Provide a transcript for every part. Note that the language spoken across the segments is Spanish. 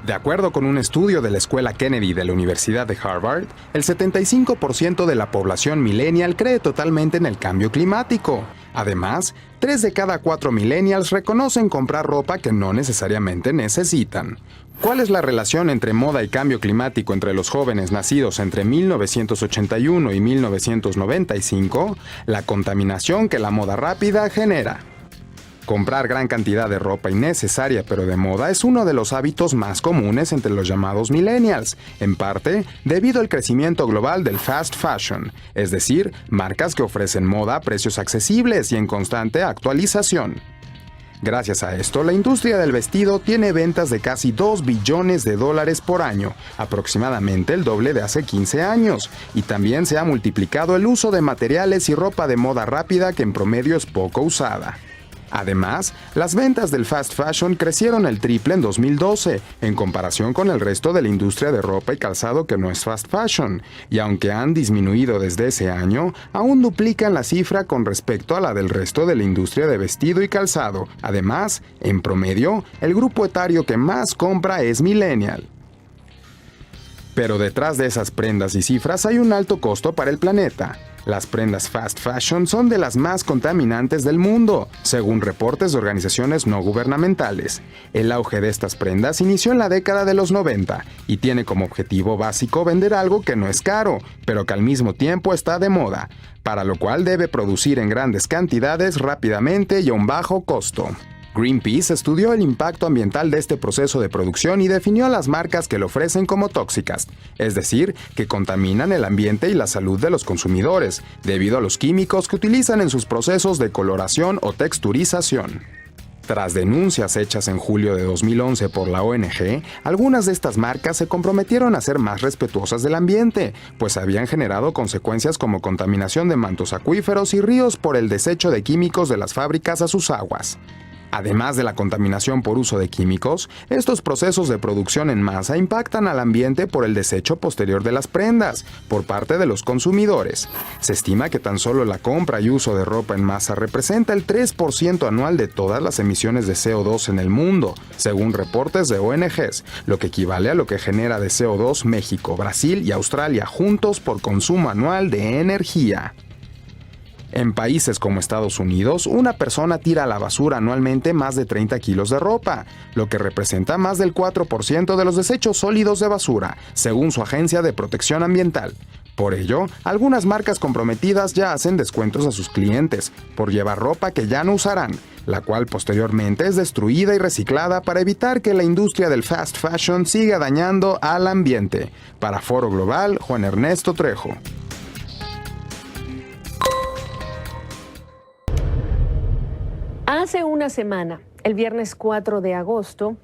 De acuerdo con un estudio de la Escuela Kennedy de la Universidad de Harvard, el 75% de la población millennial cree totalmente en el cambio climático. Además, 3 de cada 4 millennials reconocen comprar ropa que no necesariamente necesitan. ¿Cuál es la relación entre moda y cambio climático entre los jóvenes nacidos entre 1981 y 1995? La contaminación que la moda rápida genera. Comprar gran cantidad de ropa innecesaria pero de moda es uno de los hábitos más comunes entre los llamados millennials, en parte debido al crecimiento global del fast fashion, es decir, marcas que ofrecen moda a precios accesibles y en constante actualización. Gracias a esto, la industria del vestido tiene ventas de casi $2 billones por año, aproximadamente el doble de hace 15 años, y también se ha multiplicado el uso de materiales y ropa de moda rápida que en promedio es poco usada. Además, las ventas del fast fashion crecieron el triple en 2012, en comparación con el resto de la industria de ropa y calzado que no es fast fashion, y aunque han disminuido desde ese año, aún duplican la cifra con respecto a la del resto de la industria de vestido y calzado. Además, en promedio, el grupo etario que más compra es millennial. Pero detrás de esas prendas y cifras hay un alto costo para el planeta. Las prendas fast fashion son de las más contaminantes del mundo, según reportes de organizaciones no gubernamentales. El auge de estas prendas inició en la década de los 90 y tiene como objetivo básico vender algo que no es caro, pero que al mismo tiempo está de moda, para lo cual debe producir en grandes cantidades rápidamente y a un bajo costo. Greenpeace estudió el impacto ambiental de este proceso de producción y definió a las marcas que lo ofrecen como tóxicas, es decir, que contaminan el ambiente y la salud de los consumidores, debido a los químicos que utilizan en sus procesos de coloración o texturización. Tras denuncias hechas en julio de 2011 por la ONG, algunas de estas marcas se comprometieron a ser más respetuosas del ambiente, pues habían generado consecuencias como contaminación de mantos acuíferos y ríos por el desecho de químicos de las fábricas a sus aguas. Además de la contaminación por uso de químicos, estos procesos de producción en masa impactan al ambiente por el desecho posterior de las prendas, por parte de los consumidores. Se estima que tan solo la compra y uso de ropa en masa representa el 3% anual de todas las emisiones de CO2 en el mundo, según reportes de ONGs, lo que equivale a lo que genera de CO2 México, Brasil y Australia juntos por consumo anual de energía. En países como Estados Unidos, una persona tira a la basura anualmente más de 30 kilos de ropa, lo que representa más del 4% de los desechos sólidos de basura, según su agencia de protección ambiental. Por ello, algunas marcas comprometidas ya hacen descuentos a sus clientes por llevar ropa que ya no usarán, la cual posteriormente es destruida y reciclada para evitar que la industria del fast fashion siga dañando al ambiente. Para Foro Global, Juan Ernesto Trejo. Hace una semana, el viernes 4 de agosto,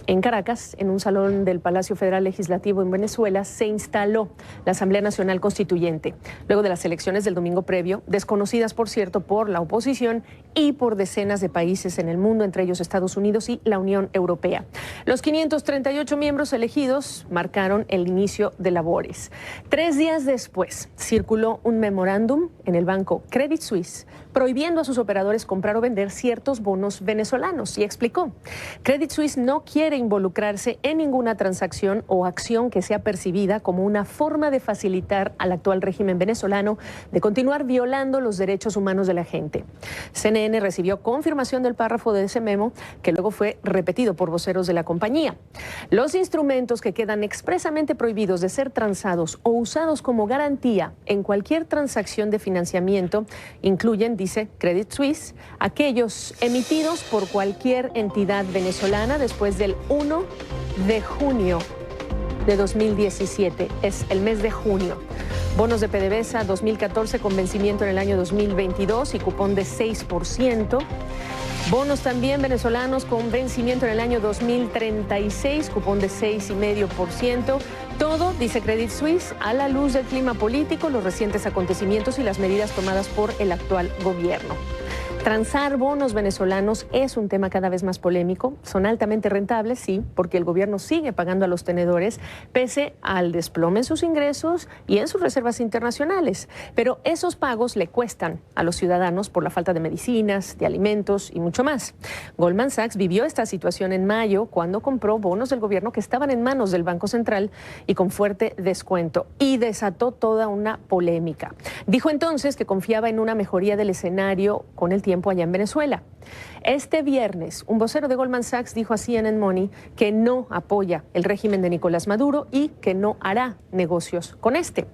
en Caracas, en un salón del Palacio Federal Legislativo en Venezuela, se instaló la Asamblea Nacional Constituyente, luego de las elecciones del domingo previo, desconocidas, por cierto, por la oposición y por decenas de países en el mundo, entre ellos Estados Unidos y la Unión Europea. Los 538 miembros elegidos marcaron el inicio de labores. 3 días después, circuló un memorándum en el banco Credit Suisse prohibiendo a sus operadores comprar o vender ciertos bonos venezolanos y explicó: Credit Suisse no quiere involucrarse en ninguna transacción o acción que sea percibida como una forma de facilitar al actual régimen venezolano de continuar violando los derechos humanos de la gente. CNN recibió confirmación del párrafo de ese memo, que luego fue repetido por voceros de la compañía. Los instrumentos que quedan expresamente prohibidos de ser transados o usados como garantía en cualquier transacción de financiamiento incluyen, dice Credit Suisse, aquellos emitidos por cualquier entidad venezolana después del 1 de junio de 2017, es el mes de junio. Bonos de PDVSA 2014 con vencimiento en el año 2022 y cupón de 6%. Bonos también venezolanos con vencimiento en el año 2036, cupón de 6,5%. Todo, dice Credit Suisse, a la luz del clima político, los recientes acontecimientos y las medidas tomadas por el actual gobierno. Transar bonos venezolanos es un tema cada vez más polémico. Son altamente rentables, sí, porque el gobierno sigue pagando a los tenedores pese al desplome en sus ingresos y en sus reservas internacionales. Pero esos pagos le cuestan a los ciudadanos por la falta de medicinas, de alimentos y mucho más. Goldman Sachs vivió esta situación en mayo cuando compró bonos del gobierno que estaban en manos del Banco Central y con fuerte descuento, y desató toda una polémica. Dijo entonces que confiaba en una mejoría del escenario con el tiempo allá en Venezuela. Este viernes, un vocero de Goldman Sachs dijo a CNN Money que no apoya el régimen de Nicolás Maduro y que no hará negocios con este.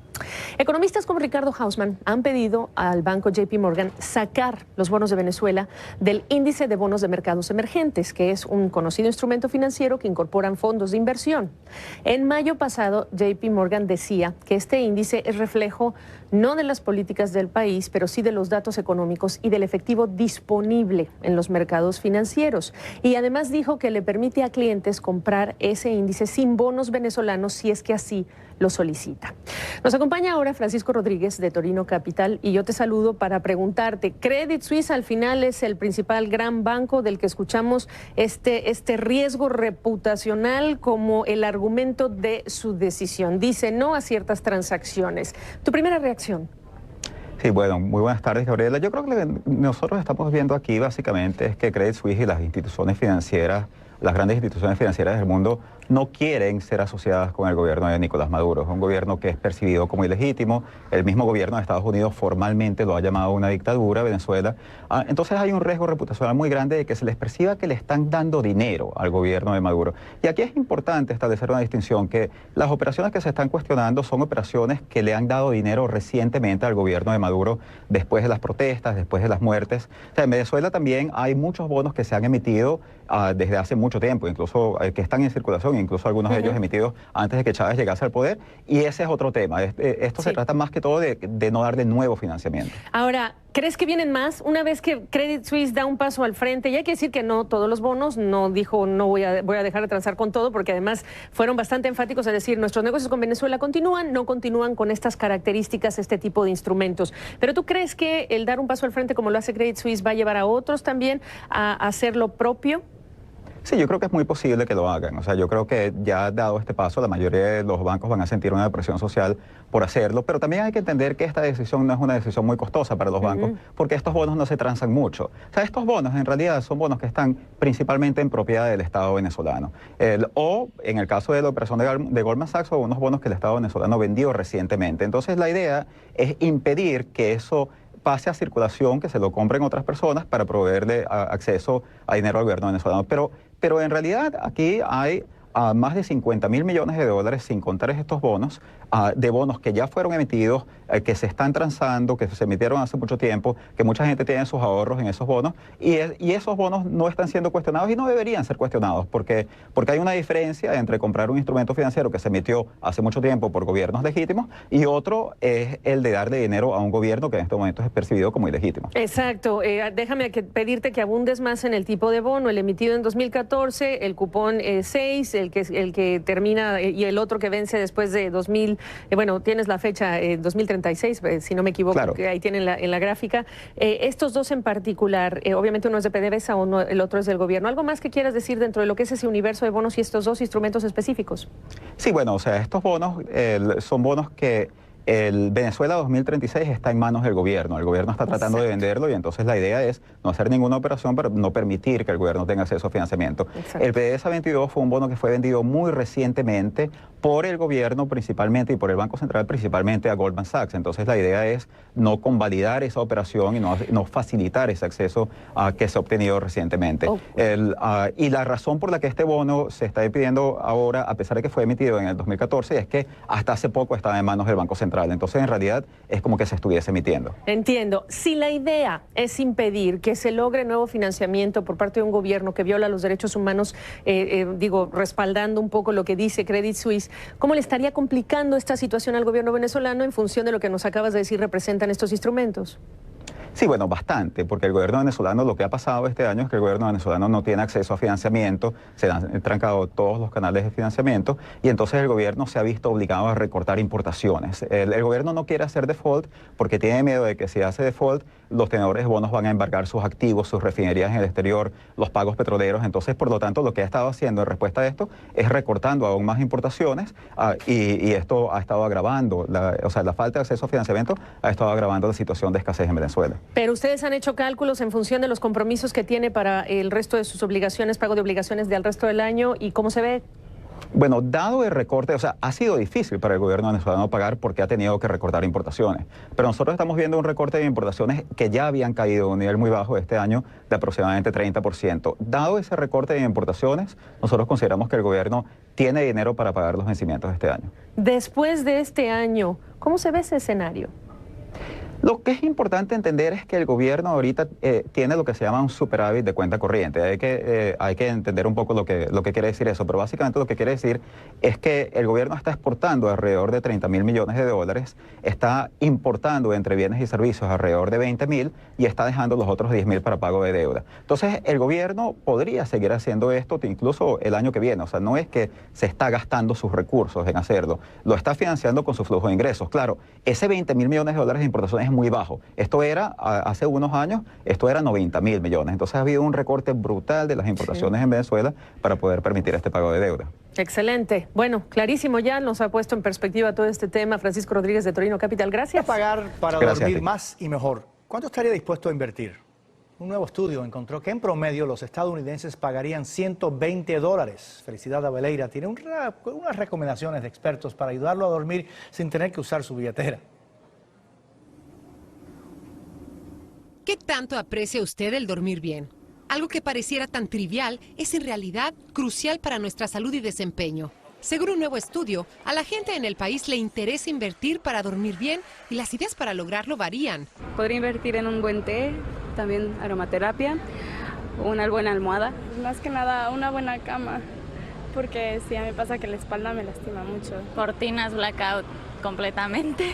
Economistas como Ricardo Hausmann han pedido al banco JP Morgan sacar los bonos de Venezuela del índice de bonos de mercados emergentes, que es un conocido instrumento financiero que incorporan fondos de inversión. En mayo pasado, JP Morgan decía que este índice es reflejo no de las políticas del país, pero sí de los datos económicos y del efectivo disponible en los mercados financieros. Y además dijo que le permite a clientes comprar ese índice sin bonos venezolanos si es que así lo solicita. Nos acompaña ahora Francisco Rodríguez de Torino Capital y yo te saludo para preguntarte, ¿Credit Suisse al final es el principal gran banco del que escuchamos este riesgo reputacional como el argumento de su decisión? Dice no a ciertas transacciones. ¿Tu primera reacción? Sí, bueno, muy buenas tardes, Gabriela. Yo creo que lo que nosotros estamos viendo aquí básicamente es que Credit Suisse y las instituciones financieras, las grandes instituciones financieras del mundo, no quieren ser asociadas con el gobierno de Nicolás Maduro. Es un gobierno que es percibido como ilegítimo. El mismo gobierno de Estados Unidos formalmente lo ha llamado una dictadura, Venezuela. Entonces hay un riesgo reputacional muy grande de que se les perciba que le están dando dinero al gobierno de Maduro. Y aquí es importante establecer una distinción, que las operaciones que se están cuestionando son operaciones que le han dado dinero recientemente al gobierno de Maduro después de las protestas, después de las muertes. O sea, en Venezuela también hay muchos bonos que se han emitido desde hace mucho tiempo, incluso que están en circulación, incluso algunos de ellos emitidos antes de que Chávez llegase al poder, y ese es otro tema. Esto se trata más que todo de no darle nuevo financiamiento. Ahora, ¿crees que vienen más? Una vez que Credit Suisse da un paso al frente, y hay que decir que no todos los bonos, no dijo no voy a dejar de transar con todo, porque además fueron bastante enfáticos a decir nuestros negocios con Venezuela continúan, no continúan con estas características, este tipo de instrumentos. Pero ¿tú crees que el dar un paso al frente como lo hace Credit Suisse va a llevar a otros también a hacer lo propio? Sí, yo creo que es muy posible que lo hagan. O sea, yo creo que ya dado este paso, la mayoría de los bancos van a sentir una presión social por hacerlo, pero también hay que entender que esta decisión no es una decisión muy costosa para los bancos, porque estos bonos no se transan mucho. O sea, estos bonos en realidad son bonos que están principalmente en propiedad del Estado venezolano. O en el caso de la operación de Goldman Sachs, o unos bonos que el Estado venezolano vendió recientemente. Entonces la idea es impedir que eso pase a circulación, que se lo compren otras personas para proveerle acceso a dinero al gobierno venezolano. Pero en realidad aquí hay más de 50.000 millones de dólares, sin contar estos bonos, de bonos que ya fueron emitidos, que se están transando, que se emitieron hace mucho tiempo, que mucha gente tiene sus ahorros en esos bonos, y esos bonos no están siendo cuestionados y no deberían ser cuestionados, porque hay una diferencia entre comprar un instrumento financiero que se emitió hace mucho tiempo por gobiernos legítimos y otro es el de darle dinero a un gobierno que en estos momentos es percibido como ilegítimo. Exacto. Déjame pedirte que abundes más en el tipo de bono, el emitido en 2014, el cupón 6, el que termina y el otro que vence después de 2000, bueno, tienes la fecha 2036, si no me equivoco, claro, que ahí tienen en la gráfica. Estos dos en particular, obviamente uno es de PDVSA, el otro es del gobierno. ¿Algo más que quieras decir dentro de lo que es ese universo de bonos y estos dos instrumentos específicos? Sí, bueno, o sea, estos bonos son bonos que el Venezuela 2036 está en manos del gobierno. El gobierno está tratando de venderlo y entonces la idea es no hacer ninguna operación, pero no permitir que el gobierno tenga acceso a financiamiento. El PDVSA 22 fue un bono que fue vendido muy recientemente por el gobierno principalmente y por el Banco Central principalmente a Goldman Sachs. Entonces la idea es no convalidar esa operación y no facilitar ese acceso que se ha obtenido recientemente. Y la razón por la que este bono se está pidiendo ahora, a pesar de que fue emitido en el 2014, es que hasta hace poco estaba en manos del Banco Central. Entonces, en realidad, es como que se estuviese emitiendo. Entiendo. Si la idea es impedir que se logre nuevo financiamiento por parte de un gobierno que viola los derechos humanos, respaldando un poco lo que dice Credit Suisse, ¿cómo le estaría complicando esta situación al gobierno venezolano en función de lo que nos acabas de decir representan estos instrumentos? Sí, bueno, bastante, porque el gobierno venezolano, lo que ha pasado este año es que el gobierno venezolano no tiene acceso a financiamiento, se han trancado todos los canales de financiamiento y entonces el gobierno se ha visto obligado a recortar importaciones. El gobierno no quiere hacer default porque tiene miedo de que si hace default, los tenedores de bonos van a embargar sus activos, sus refinerías en el exterior, los pagos petroleros. Entonces, por lo tanto, lo que ha estado haciendo en respuesta a esto es recortando aún más importaciones y esto ha estado agravando, la falta de acceso a financiamiento ha estado agravando la situación de escasez en Venezuela. Pero ustedes han hecho cálculos en función de los compromisos que tiene para el resto de sus obligaciones, pago de obligaciones del resto del año, ¿y cómo se ve? Bueno, dado el recorte, ha sido difícil para el gobierno venezolano pagar porque ha tenido que recortar importaciones. Pero nosotros estamos viendo un recorte de importaciones que ya habían caído a un nivel muy bajo este año de aproximadamente 30%. Dado ese recorte de importaciones, nosotros consideramos que el gobierno tiene dinero para pagar los vencimientos de este año. Después de este año, ¿cómo se ve ese escenario? Lo que es importante entender es que el gobierno ahorita tiene lo que se llama un superávit de cuenta corriente. Hay que entender un poco lo que quiere decir eso, pero básicamente lo que quiere decir es que el gobierno está exportando alrededor de 30.000 millones de dólares, está importando entre bienes y servicios alrededor de 20.000 y está dejando los otros 10.000 para pago de deuda. Entonces, el gobierno podría seguir haciendo esto incluso el año que viene. O sea, no es que se está gastando sus recursos en hacerlo, lo está financiando con su flujo de ingresos. Claro, ese 20.000 millones de dólares de importaciones es muy bajo. Esto era, hace unos años, esto era 90.000 millones. Entonces ha habido un recorte brutal de las importaciones en Venezuela para poder permitir este pago de deuda. Excelente. Bueno, clarísimo ya, nos ha puesto en perspectiva todo este tema. Francisco Rodríguez de Torino Capital, gracias. Pagar para dormir más y mejor. ¿Cuánto estaría dispuesto a invertir? Un nuevo estudio encontró que en promedio los estadounidenses pagarían $120. Felicidad Abeleira tiene unas recomendaciones de expertos para ayudarlo a dormir sin tener que usar su billetera. ¿Qué tanto aprecia usted el dormir bien? Algo que pareciera tan trivial es en realidad crucial para nuestra salud y desempeño. Según un nuevo estudio, a la gente en el país le interesa invertir para dormir bien y las ideas para lograrlo varían. Podría invertir en un buen té, también aromaterapia, una buena almohada. Más que nada una buena cama, porque sí, a mí me pasa que la espalda me lastima mucho. Cortinas blackout completamente.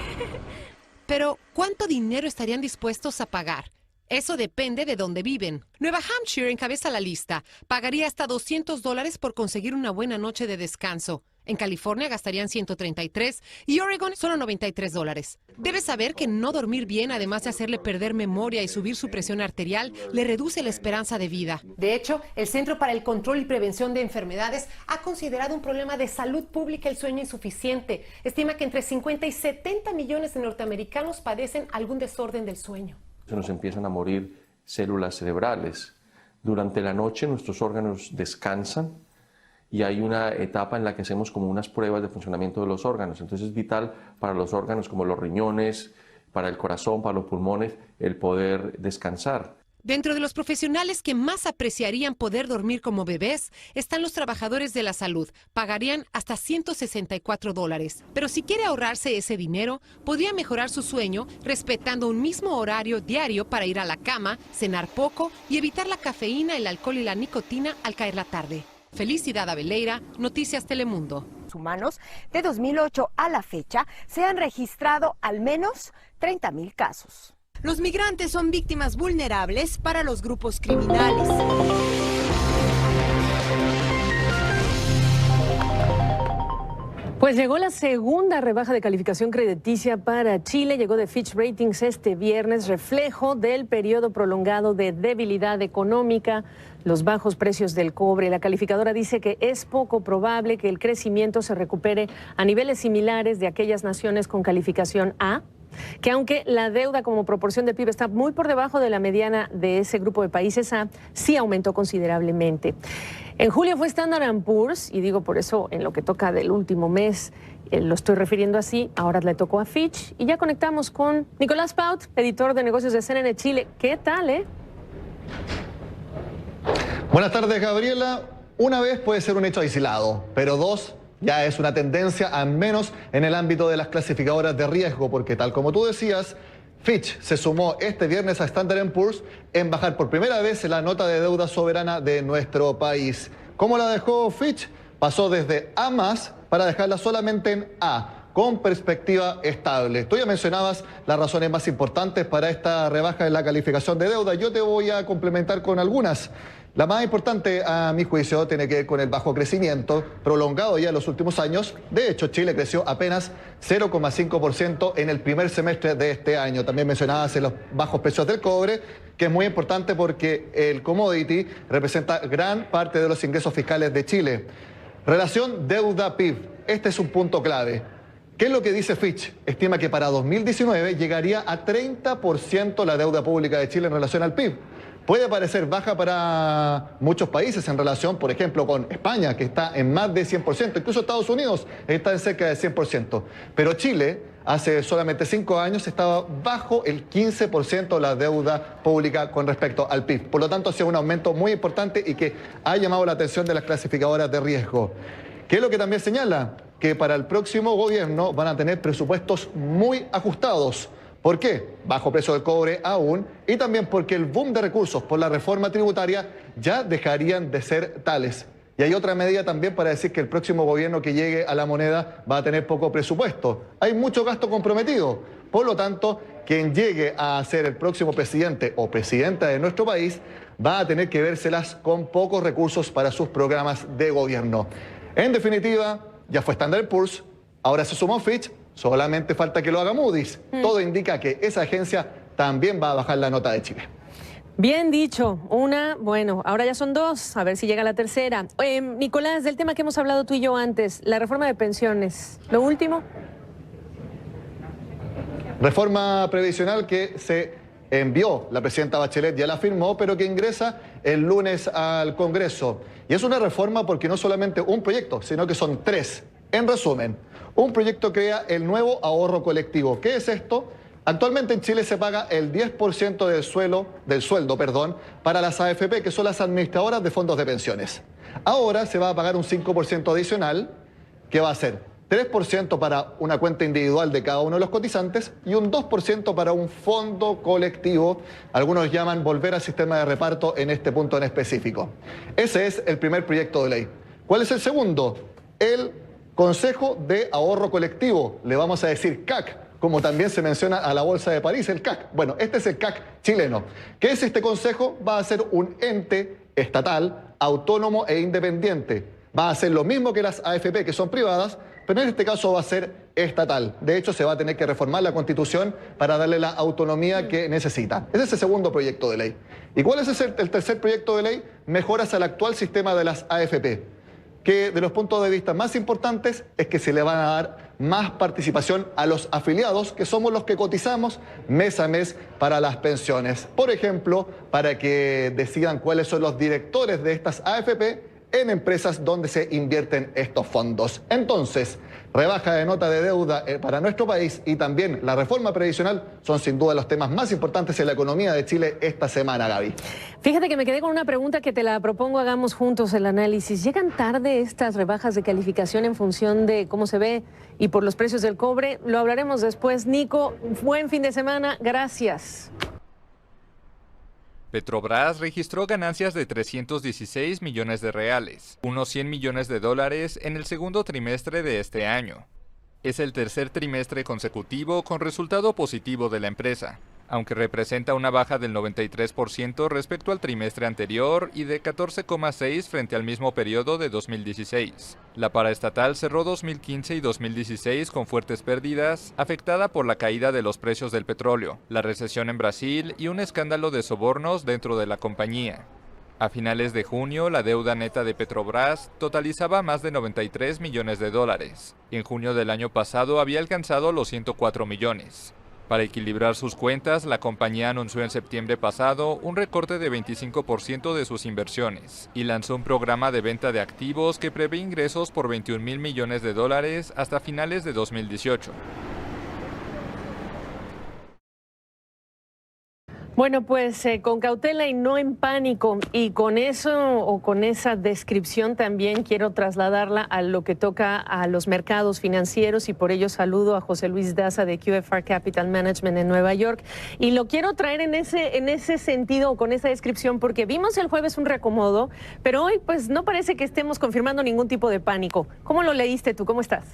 Pero, ¿cuánto dinero estarían dispuestos a pagar? Eso depende de dónde viven. Nueva Hampshire encabeza la lista. Pagaría hasta $200 por conseguir una buena noche de descanso. En California gastarían $133 y Oregon solo $93. Debes saber que no dormir bien, además de hacerle perder memoria y subir su presión arterial, le reduce la esperanza de vida. De hecho, el Centro para el Control y Prevención de Enfermedades ha considerado un problema de salud pública el sueño insuficiente. Estima que entre 50 y 70 millones de norteamericanos padecen algún desorden del sueño. Se nos empiezan a morir células cerebrales. Durante la noche nuestros órganos descansan y hay una etapa en la que hacemos como unas pruebas de funcionamiento de los órganos. Entonces es vital para los órganos como los riñones, para el corazón, para los pulmones, el poder descansar. Dentro de los profesionales que más apreciarían poder dormir como bebés están los trabajadores de la salud. Pagarían hasta $164. Pero si quiere ahorrarse ese dinero, podría mejorar su sueño respetando un mismo horario diario para ir a la cama, cenar poco y evitar la cafeína, el alcohol y la nicotina al caer la tarde. Felicidad Abeleira, Noticias Telemundo. Humanos, de 2008 a la fecha, se han registrado al menos 30.000 casos. Los migrantes son víctimas vulnerables para los grupos criminales. Pues llegó la segunda rebaja de calificación crediticia para Chile, llegó de Fitch Ratings este viernes, reflejo del periodo prolongado de debilidad económica, los bajos precios del cobre. La calificadora dice que es poco probable que el crecimiento se recupere a niveles similares de aquellas naciones con calificación A, que aunque la deuda como proporción del PIB está muy por debajo de la mediana de ese grupo de países A, sí aumentó considerablemente. En julio fue Standard & Poor's, y digo por eso en lo que toca del último mes, lo estoy refiriendo así, ahora le tocó a Fitch. Y ya conectamos con Nicolás Paut, editor de negocios de CNN Chile. ¿Qué tal, Buenas tardes, Gabriela. Una vez puede ser un hecho aislado, pero dos ya es una tendencia, al menos en el ámbito de las clasificadoras de riesgo, porque tal como tú decías, Fitch se sumó este viernes a Standard & Poor's en bajar por primera vez la nota de deuda soberana de nuestro país. ¿Cómo la dejó Fitch? Pasó desde A+ para dejarla solamente en A, con perspectiva estable. Tú ya mencionabas las razones más importantes para esta rebaja en la calificación de deuda. Yo te voy a complementar con algunas. La más importante, a mi juicio, tiene que ver con el bajo crecimiento prolongado ya en los últimos años. De hecho, Chile creció apenas 0,5% en el primer semestre de este año. También mencionabas los bajos precios del cobre, que es muy importante porque el commodity representa gran parte de los ingresos fiscales de Chile. Relación deuda-PIB. Este es un punto clave. ¿Qué es lo que dice Fitch? Estima que para 2019 llegaría a 30% la deuda pública de Chile en relación al PIB. Puede parecer baja para muchos países en relación, por ejemplo, con España, que está en más de 100%, incluso Estados Unidos está en cerca de 100%. Pero Chile, hace solamente 5 años, estaba bajo el 15% de la deuda pública con respecto al PIB. Por lo tanto, ha sido un aumento muy importante y que ha llamado la atención de las clasificadoras de riesgo. ¿Qué es lo que también señala? Que para el próximo gobierno van a tener presupuestos muy ajustados. ¿Por qué? Bajo precio del cobre aún, y también porque el boom de recursos por la reforma tributaria ya dejarían de ser tales. Y hay otra medida también para decir que el próximo gobierno que llegue a la moneda va a tener poco presupuesto. Hay mucho gasto comprometido. Por lo tanto, quien llegue a ser el próximo presidente o presidenta de nuestro país va a tener que vérselas con pocos recursos para sus programas de gobierno. En definitiva, ya fue Standard & Poor's, ahora se sumó Fitch. Solamente falta que lo haga Moody's. Todo indica que esa agencia también va a bajar la nota de Chile. Bien dicho. Una, bueno, ahora ya son dos. A ver si llega la tercera. Nicolás, del tema que hemos hablado tú y yo antes, la reforma de pensiones. ¿Lo último? Reforma previsional que se envió, la presidenta Bachelet ya la firmó, pero que ingresa el lunes al Congreso. Y es una reforma porque no solamente un proyecto, sino que son 3. En resumen, un proyecto crea el nuevo ahorro colectivo. ¿Qué es esto? Actualmente en Chile se paga el 10% del sueldo para las AFP, que son las administradoras de fondos de pensiones. Ahora se va a pagar un 5% adicional, que va a ser 3% para una cuenta individual de cada uno de los cotizantes y un 2% para un fondo colectivo. Algunos llaman volver al sistema de reparto en este punto en específico. Ese es el primer proyecto de ley. ¿Cuál es el segundo? El Consejo de Ahorro Colectivo, le vamos a decir CAC, como también se menciona a la Bolsa de París, el CAC. Bueno, este es el CAC chileno. ¿Qué es este consejo? Va a ser un ente estatal, autónomo e independiente. Va a ser lo mismo que las AFP, que son privadas, pero en este caso va a ser estatal. De hecho, se va a tener que reformar la Constitución para darle la autonomía que necesita. Ese es el segundo proyecto de ley. ¿Y cuál es el tercer proyecto de ley? Mejoras al actual sistema de las AFP, que de los puntos de vista más importantes es que se le van a dar más participación a los afiliados, que somos los que cotizamos mes a mes para las pensiones. Por ejemplo, para que decidan cuáles son los directores de estas AFP en empresas donde se invierten estos fondos. Entonces, rebaja de nota de deuda para nuestro país y también la reforma previsional son sin duda los temas más importantes en la economía de Chile esta semana, Gaby. Fíjate que me quedé con una pregunta que te la propongo, hagamos juntos el análisis. ¿Llegan tarde estas rebajas de calificación en función de cómo se ve y por los precios del cobre? Lo hablaremos después. Nico, buen fin de semana. Gracias. Petrobras registró ganancias de 316 millones de reales, unos 100 millones de dólares en el segundo trimestre de este año. Es el tercer trimestre consecutivo con resultado positivo de la empresa, aunque representa una baja del 93% respecto al trimestre anterior y de 14,6% frente al mismo periodo de 2016. La paraestatal cerró 2015 y 2016 con fuertes pérdidas, afectada por la caída de los precios del petróleo, la recesión en Brasil y un escándalo de sobornos dentro de la compañía. A finales de junio, la deuda neta de Petrobras totalizaba más de 93 millones de dólares. En junio del año pasado había alcanzado los 104 millones. Para equilibrar sus cuentas, la compañía anunció en septiembre pasado un recorte de 25% de sus inversiones y lanzó un programa de venta de activos que prevé ingresos por 21.000 millones de dólares hasta finales de 2018. Bueno, pues con cautela y no en pánico, y con eso o con esa descripción también quiero trasladarla a lo que toca a los mercados financieros, y por ello saludo a José Luis Daza de QFR Capital Management en Nueva York, y lo quiero traer en ese sentido, con esa descripción, porque vimos el jueves un reacomodo, pero hoy pues no parece que estemos confirmando ningún tipo de pánico. ¿Cómo lo leíste tú? ¿Cómo estás?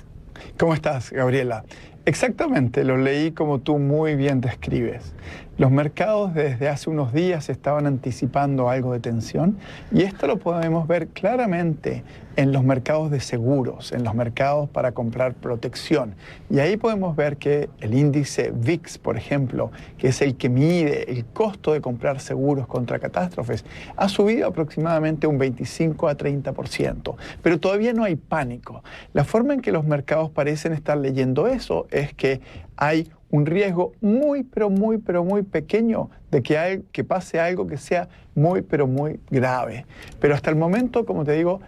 ¿Cómo estás, Gabriela? Exactamente, lo leí como tú muy bien describes. Los mercados desde hace unos días estaban anticipando algo de tensión y esto lo podemos ver claramente en los mercados de seguros, en los mercados para comprar protección. Y ahí podemos ver que el índice VIX, por ejemplo, que es el que mide el costo de comprar seguros contra catástrofes, ha subido aproximadamente un 25 a 30%. Pero todavía no hay pánico. La forma en que los mercados parecen estar leyendo eso es que hay un riesgo muy pequeño de que pase algo que sea muy grave. Pero hasta el momento, como te digo,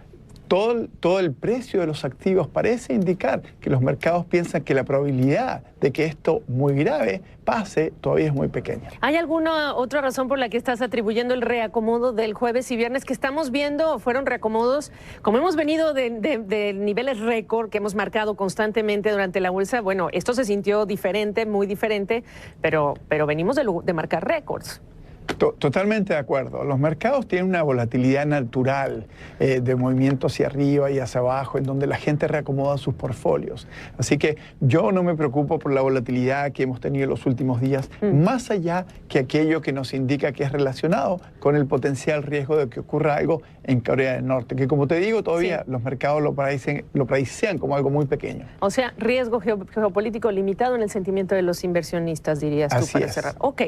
todo el precio de los activos parece indicar que los mercados piensan que la probabilidad de que esto muy grave pase todavía es muy pequeña. ¿Hay alguna otra razón por la que estás atribuyendo el reacomodo del jueves y viernes que estamos viendo? Fueron reacomodos, como hemos venido de niveles récord que hemos marcado constantemente durante la bolsa. Bueno, esto se sintió diferente, muy diferente, pero venimos de marcar récords. Totalmente de acuerdo. Los mercados tienen una volatilidad natural de movimiento hacia arriba y hacia abajo, en donde la gente reacomoda sus portfolios. Así que yo no me preocupo por la volatilidad que hemos tenido en los últimos días, más allá que aquello que nos indica que es relacionado con el potencial riesgo de que ocurra algo en Corea del Norte, que como te digo, todavía los mercados lo pricean como algo muy pequeño. O sea, riesgo geopolítico limitado en el sentimiento de los inversionistas, dirías tú, para cerrar. Ok.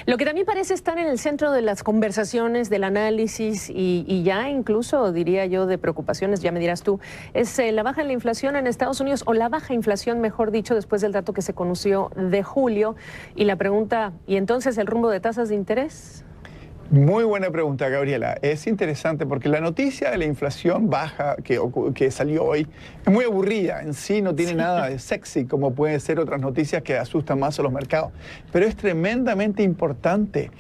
Lo que también parece estar en el centro de las conversaciones, del análisis y ya incluso, diría yo, de preocupaciones, ya me dirás tú, es la baja en la inflación en Estados Unidos, o la baja inflación, mejor dicho, después del dato que se conoció de julio. Y la pregunta, ¿y entonces el rumbo de tasas de interés? Muy buena pregunta, Gabriela. Es interesante porque la noticia de la inflación baja que salió hoy es muy aburrida. En sí no tiene nada de sexy como pueden ser otras noticias que asustan más a los mercados. Pero es tremendamente importante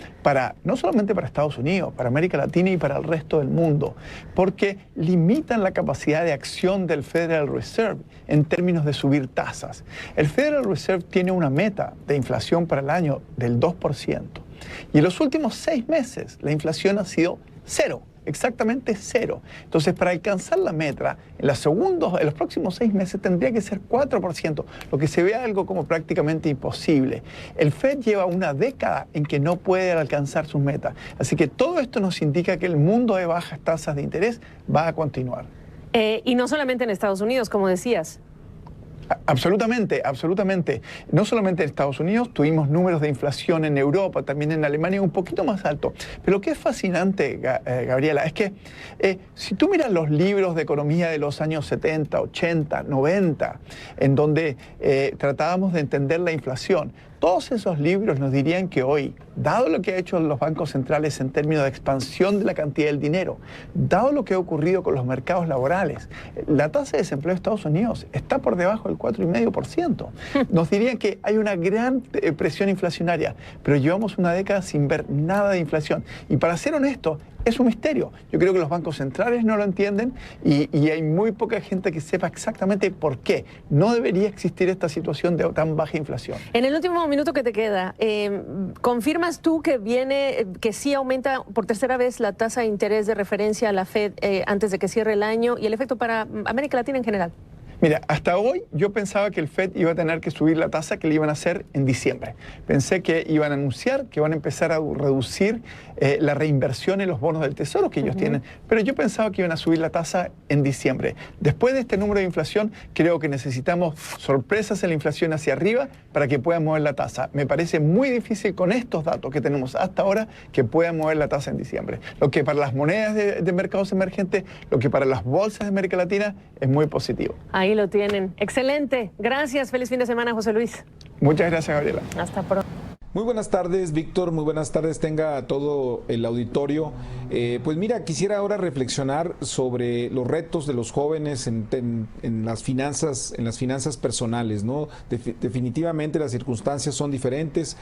no solamente para Estados Unidos, para América Latina y para el resto del mundo, porque limitan la capacidad de acción del Federal Reserve en términos de subir tasas. El Federal Reserve tiene una meta de inflación para el año del 2%. Y en los últimos 6 meses la inflación ha sido 0, exactamente 0. Entonces, para alcanzar la meta, en los próximos 6 meses tendría que ser 4%, lo que se ve algo como prácticamente imposible. El Fed lleva una década en que no puede alcanzar sus metas. Así que todo esto nos indica que el mundo de bajas tasas de interés va a continuar. Y no solamente en Estados Unidos, como decías. Absolutamente, absolutamente. No solamente en Estados Unidos, tuvimos números de inflación en Europa, también en Alemania un poquito más alto. Pero lo que es fascinante, Gabriela, es que si tú miras los libros de economía de los años 70, 80, 90, en donde tratábamos de entender la inflación, todos esos libros nos dirían que hoy, dado lo que han hecho los bancos centrales en términos de expansión de la cantidad del dinero, dado lo que ha ocurrido con los mercados laborales, la tasa de desempleo de Estados Unidos está por debajo del 4,5%. Nos dirían que hay una gran presión inflacionaria, pero llevamos una década sin ver nada de inflación. Y para ser honesto, es un misterio. Yo creo que los bancos centrales no lo entienden y hay muy poca gente que sepa exactamente por qué no debería existir esta situación de tan baja inflación. En el último minuto que te queda, ¿confirmas tú que sí aumenta por tercera vez la tasa de interés de referencia a la Fed antes de que cierre el año y el efecto para América Latina en general? Mira, hasta hoy yo pensaba que el Fed iba a tener que subir la tasa que le iban a hacer en diciembre. Pensé que iban a anunciar que van a empezar a reducir la reinversión en los bonos del Tesoro que ellos tienen, pero yo pensaba que iban a subir la tasa en diciembre. Después de este número de inflación, creo que necesitamos sorpresas en la inflación hacia arriba para que puedan mover la tasa. Me parece muy difícil con estos datos que tenemos hasta ahora que puedan mover la tasa en diciembre. Lo que para las monedas de mercados emergentes, lo que para las bolsas de América Latina es muy positivo. Ahí lo tienen. Excelente. Gracias. Feliz fin de semana, José Luis. Muchas gracias, Gabriela. Hasta pronto. Muy buenas tardes, Víctor, muy buenas tardes tenga a todo el auditorio. Pues mira, quisiera ahora reflexionar sobre los retos de los jóvenes en las finanzas personales, ¿no? Definitivamente las circunstancias son diferentes,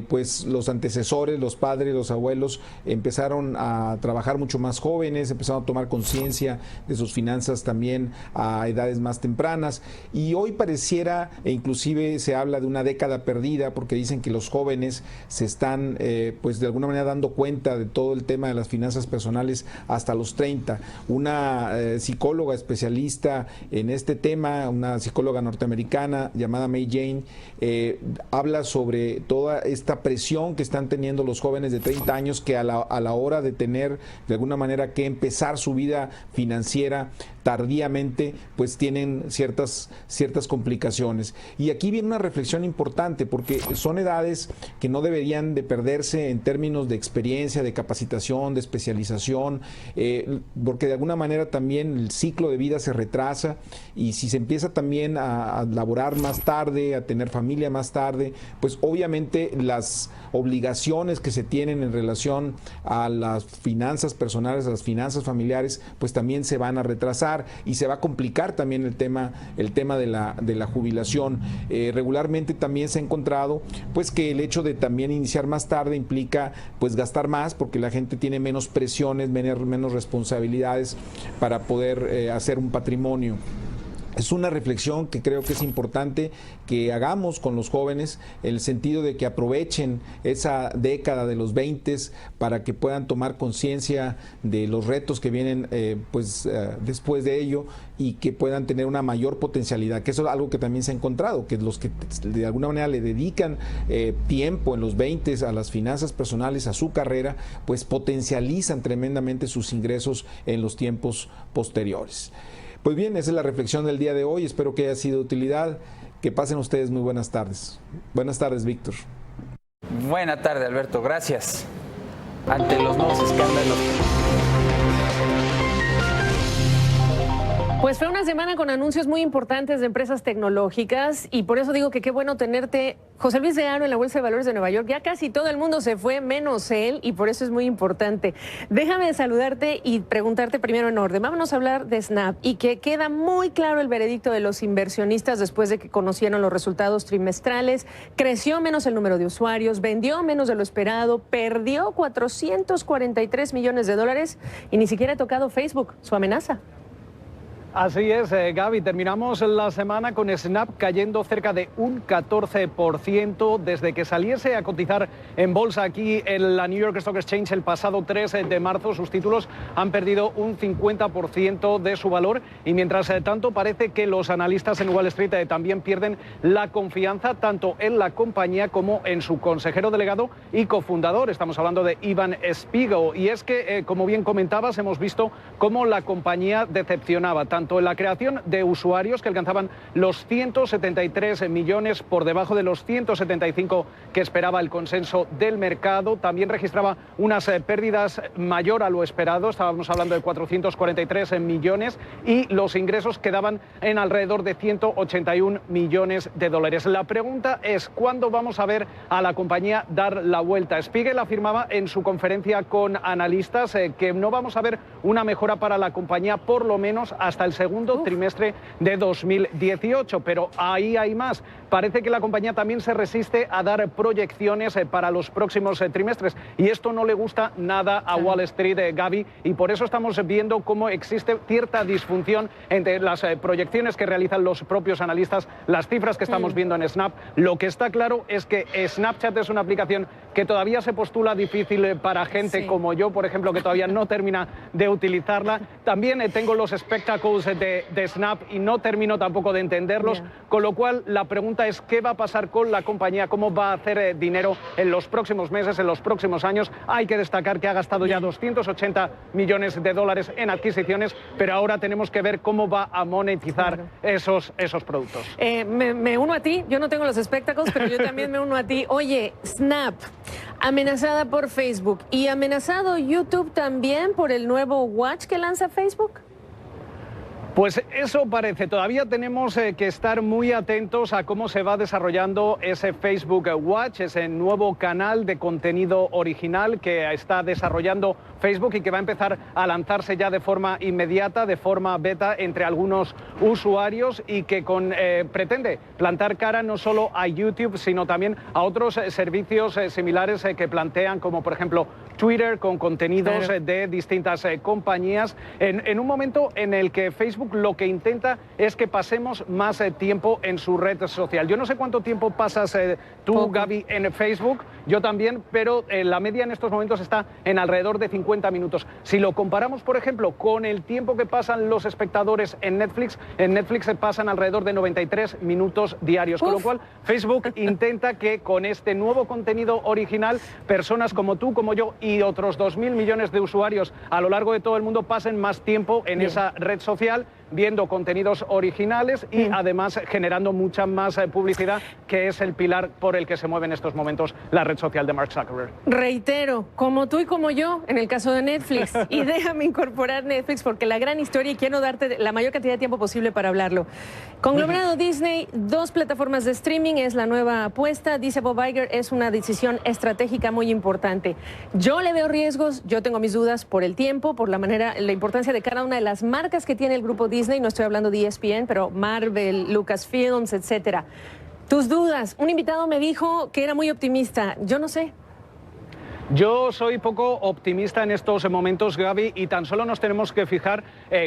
pues los antecesores, los padres, los abuelos empezaron a trabajar mucho más jóvenes, empezaron a tomar conciencia de sus finanzas también a edades más tempranas, y hoy pareciera, e inclusive se habla de una década perdida, porque dicen que los jóvenes jóvenes se están pues de alguna manera dando cuenta de todo el tema de las finanzas personales hasta los 30. Una psicóloga especialista en este tema, una psicóloga norteamericana llamada May Jane, habla sobre toda esta presión que están teniendo los jóvenes de 30 años que a la hora de tener de alguna manera que empezar su vida financiera tardíamente, pues tienen ciertas complicaciones. Y aquí viene una reflexión importante, porque son edades que no deberían de perderse en términos de experiencia, de capacitación, de especialización, porque de alguna manera también el ciclo de vida se retrasa, y si se empieza también a laborar más tarde, a tener familia más tarde, pues obviamente las obligaciones que se tienen en relación a las finanzas personales, a las finanzas familiares, pues también se van a retrasar, y se va a complicar también el tema de la jubilación. Regularmente también se ha encontrado pues que el hecho de también iniciar más tarde implica pues gastar más, porque la gente tiene menos presiones, menos responsabilidades para poder hacer un patrimonio. Es una reflexión que creo que es importante que hagamos con los jóvenes, en el sentido de que aprovechen esa década de los 20 para que puedan tomar conciencia de los retos que vienen después de ello, y que puedan tener una mayor potencialidad, que eso es algo que también se ha encontrado, que los que de alguna manera le dedican tiempo en los 20 a las finanzas personales, a su carrera, pues potencializan tremendamente sus ingresos en los tiempos posteriores. Pues bien, esa es la reflexión del día de hoy. Espero que haya sido de utilidad. Que pasen ustedes muy buenas tardes. Buenas tardes, Víctor. Buena tarde, Alberto. Gracias. Ante los nuevos escándalos. Pues fue una semana con anuncios muy importantes de empresas tecnológicas, y por eso digo que qué bueno tenerte, José Luis de Aro, en la Bolsa de Valores de Nueva York. Ya casi todo el mundo se fue, menos él, y por eso es muy importante. Déjame saludarte y preguntarte primero en orden. Vámonos a hablar de Snap, y que queda muy claro el veredicto de los inversionistas después de que conocieron los resultados trimestrales. Creció menos el número de usuarios, vendió menos de lo esperado, perdió 443 millones de dólares y ni siquiera ha tocado Facebook, su amenaza. Así es, Gaby, terminamos la semana con Snap cayendo cerca de un 14% desde que saliese a cotizar en bolsa aquí en la New York Stock Exchange el pasado 3 de marzo. Sus títulos han perdido un 50% de su valor, y mientras tanto parece que los analistas en Wall Street también pierden la confianza tanto en la compañía como en su consejero delegado y cofundador. Estamos hablando de Evan Spiegel, y es que, como bien comentabas, hemos visto cómo la compañía decepcionaba tanto en la creación de usuarios, que alcanzaban los 173 millones por debajo de los 175 que esperaba el consenso del mercado. También registraba unas pérdidas mayor a lo esperado, estábamos hablando de 443 millones, y los ingresos quedaban en alrededor de 181 millones de dólares. La pregunta es, ¿cuándo vamos a ver a la compañía dar la vuelta? Spiegel afirmaba en su conferencia con analistas que no vamos a ver una mejora para la compañía por lo menos hasta el segundo trimestre de 2018, pero ahí hay más. Parece que la compañía también se resiste a dar proyecciones para los próximos trimestres, y esto no le gusta nada a Wall Street, Gaby, y por eso estamos viendo cómo existe cierta disfunción entre las proyecciones que realizan los propios analistas, las cifras que estamos viendo en Snap. Lo que está claro es que Snapchat es una aplicación que todavía se postula difícil para gente como yo, por ejemplo, que todavía no termina de utilizarla. También tengo los espectáculos de Snap y no termino tampoco de entenderlos, con lo cual la pregunta es qué va a pasar con la compañía, cómo va a hacer dinero en los próximos meses, en los próximos años. Hay que destacar que ha gastado ya 280 millones de dólares en adquisiciones, pero ahora tenemos que ver cómo va a monetizar esos productos. Me uno a ti, yo no tengo los espectáculos, pero yo también me uno a ti. Oye, Snap, amenazada por Facebook, y amenazado YouTube también por el nuevo Watch que lanza Facebook. Pues eso parece. Todavía tenemos que estar muy atentos a cómo se va desarrollando ese Facebook Watch, ese nuevo canal de contenido original que está desarrollando Facebook y que va a empezar a lanzarse ya de forma inmediata, de forma beta entre algunos usuarios, y que pretende plantar cara no solo a YouTube, sino también a otros servicios similares que plantean, como por ejemplo Twitter, con contenidos de distintas compañías, en un momento en el que Facebook Facebook lo que intenta es que pasemos más tiempo en su red social. Yo no sé cuánto tiempo pasas tú, Gaby, en Facebook, yo también, pero la media en estos momentos está en alrededor de 50 minutos. Si lo comparamos, por ejemplo, con el tiempo que pasan los espectadores en Netflix se pasan alrededor de 93 minutos diarios, con lo cual Facebook intenta que con este nuevo contenido original, personas como tú, como yo y otros 2.000 millones de usuarios a lo largo de todo el mundo pasen más tiempo en esa red social, viendo contenidos originales y además generando mucha más publicidad, que es el pilar por el que se mueve en estos momentos la red social de Mark Zuckerberg. Reitero, como tú y como yo, en el caso de Netflix. Y déjame incorporar Netflix porque la gran historia, y quiero darte la mayor cantidad de tiempo posible para hablarlo. Conglomerado Disney, 2 plataformas de streaming es la nueva apuesta. Dice Bob Iger, es una decisión estratégica muy importante. Yo le veo riesgos, yo tengo mis dudas por el tiempo, por la manera, la importancia de cada una de las marcas que tiene el grupo Disney. No estoy hablando de ESPN, pero Marvel, Lucasfilms, etcétera. Tus dudas. Un invitado me dijo que era muy optimista. Yo no sé. Yo soy poco optimista en estos momentos, Gaby, y tan solo nos tenemos que fijar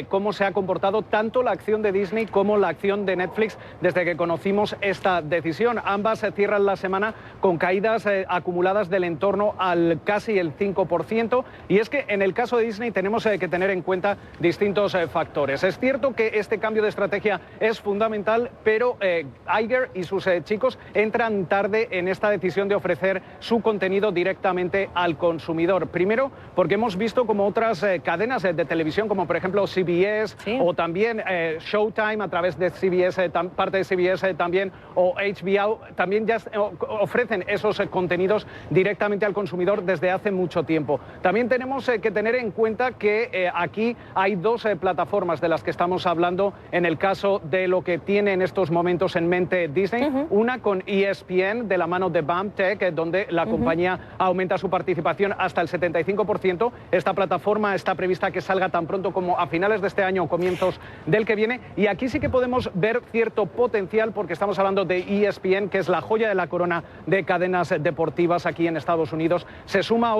cómo se ha comportado tanto la acción de Disney como la acción de Netflix desde que conocimos esta decisión. Ambas cierran la semana con caídas acumuladas del entorno al casi el 5%, y es que en el caso de Disney tenemos que tener en cuenta distintos factores. Es cierto que este cambio de estrategia es fundamental, pero Iger y sus chicos entran tarde en esta decisión de ofrecer su contenido directamente al consumidor. Primero, porque hemos visto como otras cadenas de televisión, como por ejemplo CBS o también Showtime a través de CBS, parte de CBS también, o HBO, también ya ofrecen esos contenidos directamente al consumidor desde hace mucho tiempo. También tenemos que tener en cuenta que aquí hay 2 plataformas de las que estamos hablando en el caso de lo que tiene en estos momentos en mente Disney. Una con ESPN de la mano de BAMTech, donde la compañía aumenta su participación hasta el 75%. Esta plataforma está prevista que salga tan pronto como a finales de este año o comienzos del que viene, y aquí sí que podemos ver cierto potencial porque estamos hablando de ESPN, que es la joya de la corona de cadenas deportivas aquí en Estados Unidos. Se suma a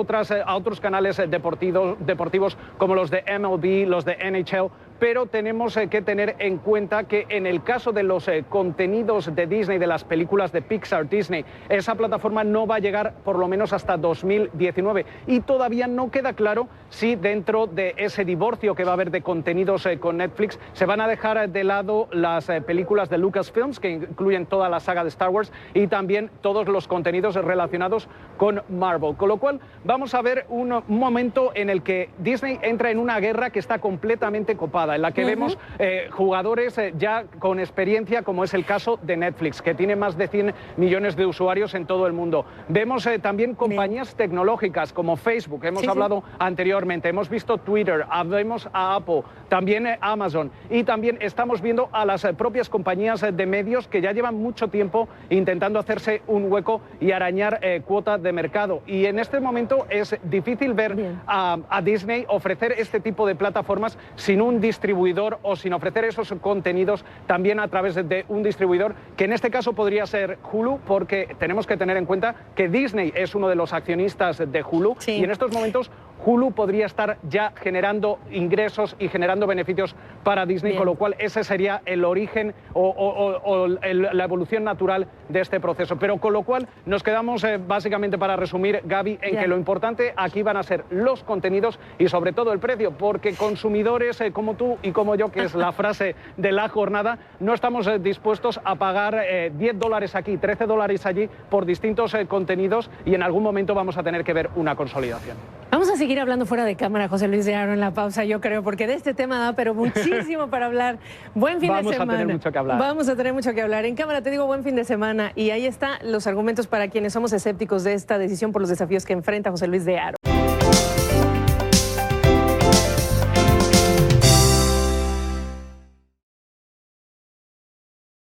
otros canales deportivos como los de MLB, los de NHL, pero tenemos que tener en cuenta que en el caso de los contenidos de Disney, de las películas de Pixar Disney, esa plataforma no va a llegar por lo menos hasta 2019, y todavía no queda claro si dentro de ese divorcio que va a haber de contenidos con Netflix se van a dejar de lado las películas de Lucasfilms, que incluyen toda la saga de Star Wars, y también todos los contenidos relacionados con Marvel. Con lo cual vamos a ver un momento en el que Disney entra en una guerra que está completamente copada, en la que vemos jugadores ya con experiencia, como es el caso de Netflix, que tiene más de 100 millones de usuarios en todo el mundo. Vemos también compañías tecnológicas como Facebook, hemos hablado anteriormente, hemos visto Twitter, vemos a Apple, también Amazon, y también estamos viendo a las propias compañías de medios que ya llevan mucho tiempo intentando hacerse un hueco y arañar cuota de mercado. Y en este momento es difícil ver a Disney ofrecer este tipo de plataformas sin un distribuidor o sin ofrecer esos contenidos también a través de un distribuidor, que en este caso podría ser Hulu, porque tenemos que tener en cuenta que Disney es uno de los accionistas de Hulu, y en estos momentos Hulu podría estar ya generando ingresos y generando beneficios para Disney, con lo cual ese sería el origen o la evolución natural de este proceso. Pero con lo cual nos quedamos básicamente, para resumir, Gaby, en que lo importante aquí van a ser los contenidos y sobre todo el precio, porque consumidores como tú y como yo, que es la frase de la jornada, no estamos dispuestos a pagar $10 aquí, $13 allí por distintos contenidos, y en algún momento vamos a tener que ver una consolidación. Vamos a seguir hablando fuera de cámara, José Luis de Aro, en la pausa, yo creo, porque de este tema da pero muchísimo para hablar. Buen fin de semana. Vamos a tener mucho que hablar. Vamos a tener mucho que hablar. En cámara te digo buen fin de semana, y ahí están los argumentos para quienes somos escépticos de esta decisión por los desafíos que enfrenta José Luis de Aro.